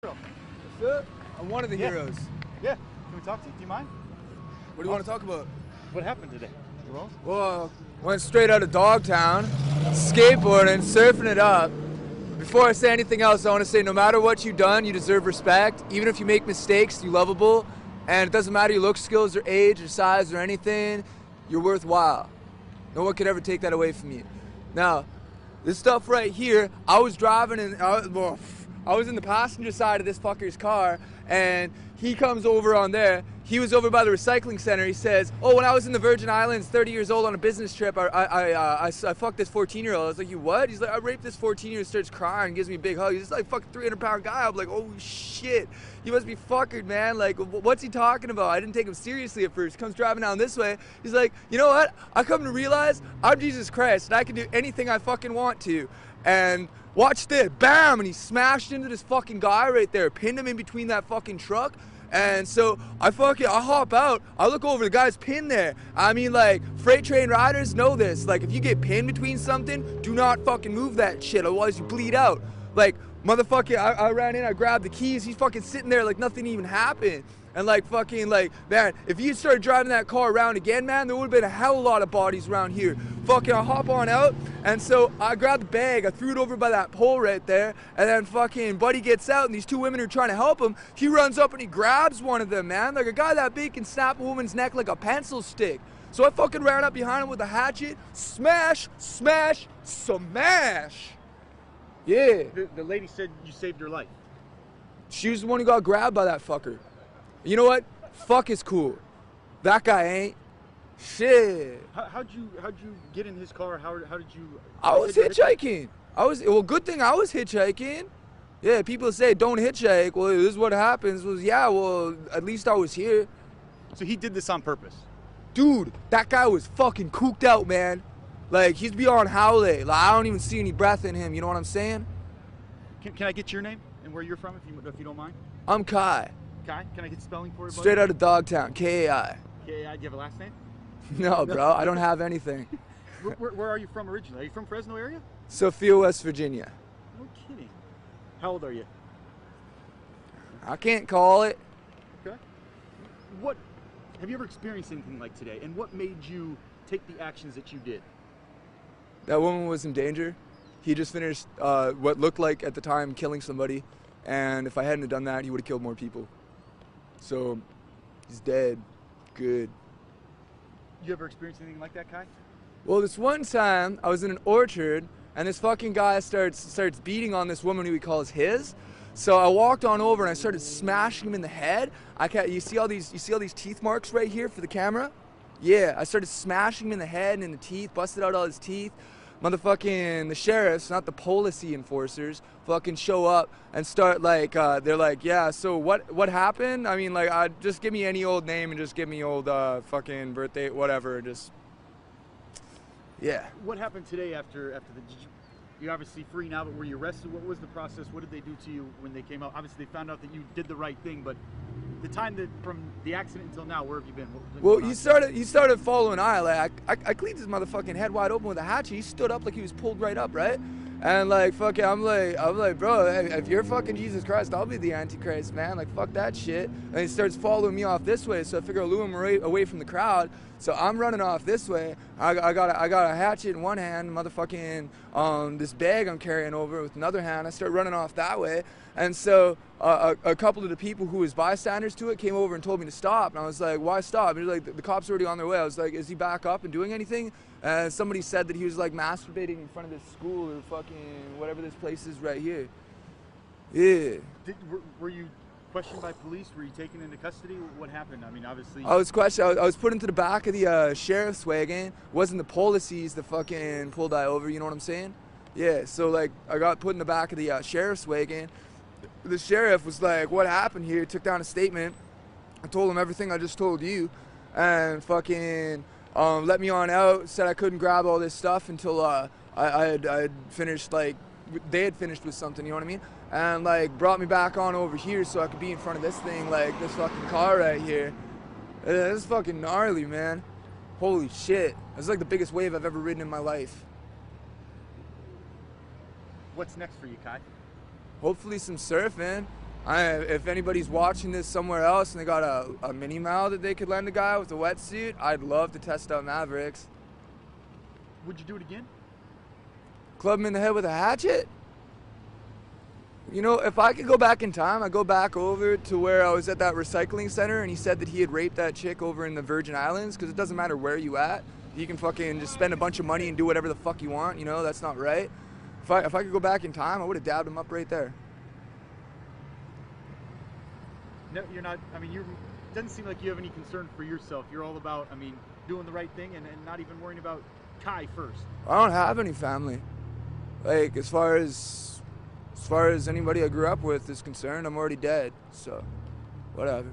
That's it. I'm one of the heroes. Yeah. Can we talk to you? Do you mind? What do you want to talk about? What happened today? Well, went straight out of Dogtown, skateboarding, surfing it up. Before I say anything else, I want to say no matter what you've done, you deserve respect. Even if you make mistakes, you're lovable. And it doesn't matter your look, skills, or age, or size, or anything, you're worthwhile. No one could ever take that away from you. Now, this stuff right here, I was driving and I was in the passenger side of this fucker's car, and he comes over on there. He was over by the recycling center. He says, "Oh, when I was in the Virgin Islands, 30 years old on a business trip, I fucked this 14-year-old." I was like, "You what?" He's like, "I raped this 14-year-old." Starts crying, gives me a big hug. He's like, "Fucking 300-pound guy." I'm like, "Oh shit, you must be fuckered, man. Like, what's he talking about?" I didn't take him seriously at first. Comes driving down this way. He's like, "You know what? I come to realize I'm Jesus Christ, and I can do anything I fucking want to." And watch this, bam, and he smashed into this fucking guy right there, pinned him in between that fucking truck. And so I hop out, I look over, the guy's pinned there. I mean, like, freight train riders know this. Like, if you get pinned between something, do not fucking move that shit, otherwise you bleed out. Like, motherfucker, I ran in, I grabbed the keys, he's fucking sitting there like nothing even happened. And like fucking like, man, if you started driving that car around again, man, there would have been a hell of a lot of bodies around here. Fucking I hop on out, and so I grabbed the bag, I threw it over by that pole right there, and then fucking buddy gets out, and these two women are trying to help him. He runs up and he grabs one of them, man. Like a guy that big can snap a woman's neck like a pencil stick. So I fucking ran up behind him with a hatchet, smash, smash, smash. Yeah. The lady said you saved her life. She was the one who got grabbed by that fucker. You know what? Fuck is cool. That guy ain't. Shit. How'd you get in his car? How did you? I was hitchhiking. Well, good thing I was hitchhiking. Yeah, people say don't hitchhike. Well, this is what happens. Yeah, well, at least I was here. So he did this on purpose? Dude, that guy was fucking cooked out, man. Like, he's beyond Howley. Like, I don't even see any breath in him, you know what I'm saying? Can I get your name and where you're from, if you don't mind? I'm Kai. Kai? Can I get spelling for you, buddy? Straight out of Dogtown, K-A-I. K-A-I, do you have a last name? No, bro, I don't have anything. Where are you from originally? Are you from Fresno area? Sophia, West Virginia. No kidding. How old are you? I can't call it. Okay. Have you ever experienced anything like today? And what made you take the actions that you did? That woman was in danger. He just finished what looked like at the time killing somebody, and if I hadn't have done that, he would have killed more people. So he's dead. Good. You ever experienced anything like that, Kai? Well, this one time I was in an orchard, and this fucking guy starts beating on this woman who he calls his. So I walked on over and I started smashing him in the head. You see all these teeth marks right here for the camera? Yeah, I started smashing him in the head and in the teeth, busted out all his teeth. Motherfucking the sheriffs, not the policy enforcers, fucking show up and start like, they're like, yeah, so what happened? I mean, like, just give me any old name and just give me old fucking birthday, whatever, just, yeah. What happened today after you're obviously free now, but were you arrested? What was the process? What did they do to you when they came out? Obviously, they found out that you did the right thing, but the time from the accident until now, where have you been? Well, he started following like I cleaned his motherfucking head wide open with a hatchet. He stood up like he was pulled right up, right? And like fucking, I'm like, bro, if you're fucking Jesus Christ, I'll be the Antichrist, man. Like, fuck that shit. And he starts following me off this way, so I figure I'll lure him away from the crowd. So I'm running off this way. I got a hatchet in one hand, motherfucking this bag I'm carrying over with another hand. I start running off that way, and so a couple of the people who was bystanders to it came over and told me to stop. And I was like, why stop? And like, the cops are already on their way. I was like, is he back up and doing anything? And somebody said that he was like masturbating in front of this school or fucking whatever this place is right here. Yeah. Were you questioned by police? Were you taken into custody? What happened? I mean, obviously. I was questioned. I was put into the back of the sheriff's wagon. It wasn't the policies that fucking pulled I over. You know what I'm saying? Yeah. So like, I got put in the back of the sheriff's wagon. The sheriff was like, "What happened here?" Took down a statement. I told him everything I just told you, and fucking let me on out. Said I couldn't grab all this stuff until I had finished, like they had finished with something. You know what I mean? And like brought me back on over here so I could be in front of this thing, like this fucking car right here. This is fucking gnarly, man. Holy shit. This is like the biggest wave I've ever ridden in my life. What's next for you, Kai? Hopefully some surfing. If anybody's watching this somewhere else and they got a mini Mal that they could lend a guy with a wetsuit, I'd love to test out Mavericks. Would you do it again? Club him in the head with a hatchet? You know, if I could go back in time, I'd go back over to where I was at that recycling center and he said that he had raped that chick over in the Virgin Islands, because it doesn't matter where you at. You can fucking just spend a bunch of money and do whatever the fuck you want, you know? That's not right. If I could go back in time, I would have dabbed him up right there. No, you're not. I mean, it doesn't seem like you have any concern for yourself. You're all about, I mean, doing the right thing and not even worrying about Kai first. I don't have any family. Like, as far as anybody I grew up with is concerned, I'm already dead. So, whatever.